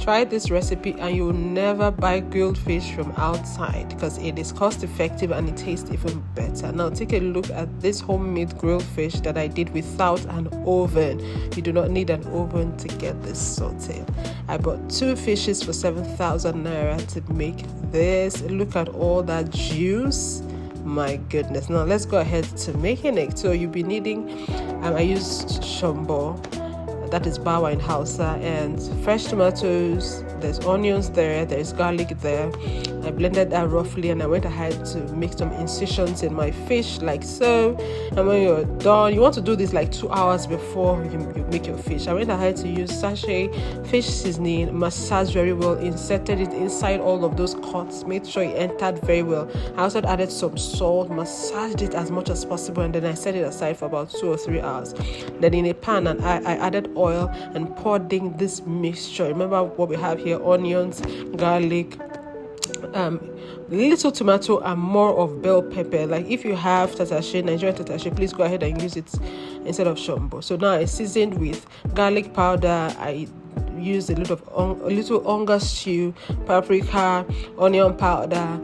Try this recipe and you will never buy grilled fish from outside because it is cost effective and it tastes even better. Now take a look at this homemade grilled fish that I did without an oven. You do not need an oven to get this sauteed. I bought 2 fishes for 7,000 naira to make this. Look at all that juice. My goodness. Now let's go ahead to making it. So you'll be needing I used shombo, that is bawa in Hausa, and fresh tomatoes. There's onions there, there's garlic there. I blended that roughly and I went ahead to make some incisions in my fish like so. And when you're done, you want to do this like 2 hours before you make your fish. I went ahead to use sachet fish seasoning, massaged very well, inserted it inside all of those cuts, made sure it entered very well. I also added some salt, massaged it as much as possible, and then I set it aside for about 2 or 3 hours. Then in a pan, and I added oil and poured in this mixture. Remember what we have here: onions, garlic, little tomato, and more of bell pepper. Like if you have tatashe, Nigerian tatashe, please go ahead and use it instead of shombo. So now I seasoned with garlic powder. I used a little onga stew, paprika, onion powder,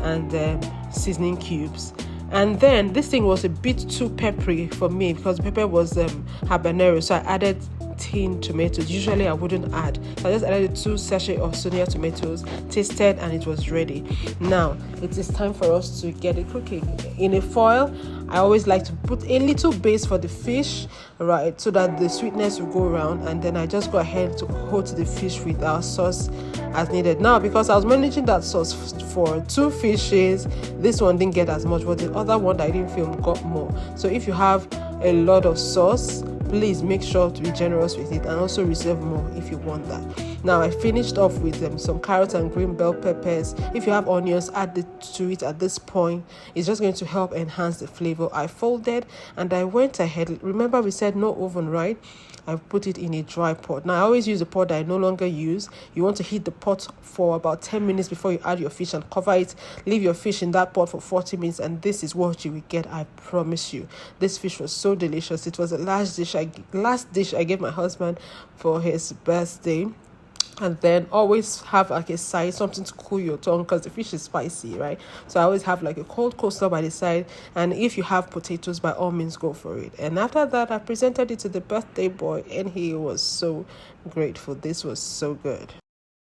and seasoning cubes. And then this thing was a bit too peppery for me because the pepper was habanero, so I added tin tomatoes. Usually I wouldn't add, so I just added 2 sachets of Sonia tomatoes, tasted, and it was ready. Now it is time for us to get it cooking. In a foil, I always like to put a little base for the fish, right, so that the sweetness will go around, and then I just go ahead to coat the fish with our sauce as needed. Now because I was managing that sauce for 2 fishes, this one didn't get as much, but the other one that I didn't film got more. So if you have a lot of sauce, please make sure to be generous with it and also reserve more if you want that. Now I finished off with some carrots and green bell peppers. If you have onions, add it to it at this point. It's just going to help enhance the flavor. I folded and I went ahead. Remember we said no oven, right? I put it in a dry pot. Now I always use a pot that I no longer use. You want to heat the pot for about 10 minutes before you add your fish and cover it. Leave your fish in that pot for 40 minutes and this is what you will get. I promise you. This fish was so delicious. It was the last dish I gave my husband for his birthday. And then always have like a side, something to cool your tongue because the fish is spicy, right? So I always have like a cold coaster by the side, and if you have potatoes, by all means go for it. And after that, I presented it to the birthday boy and he was so grateful. This was so good.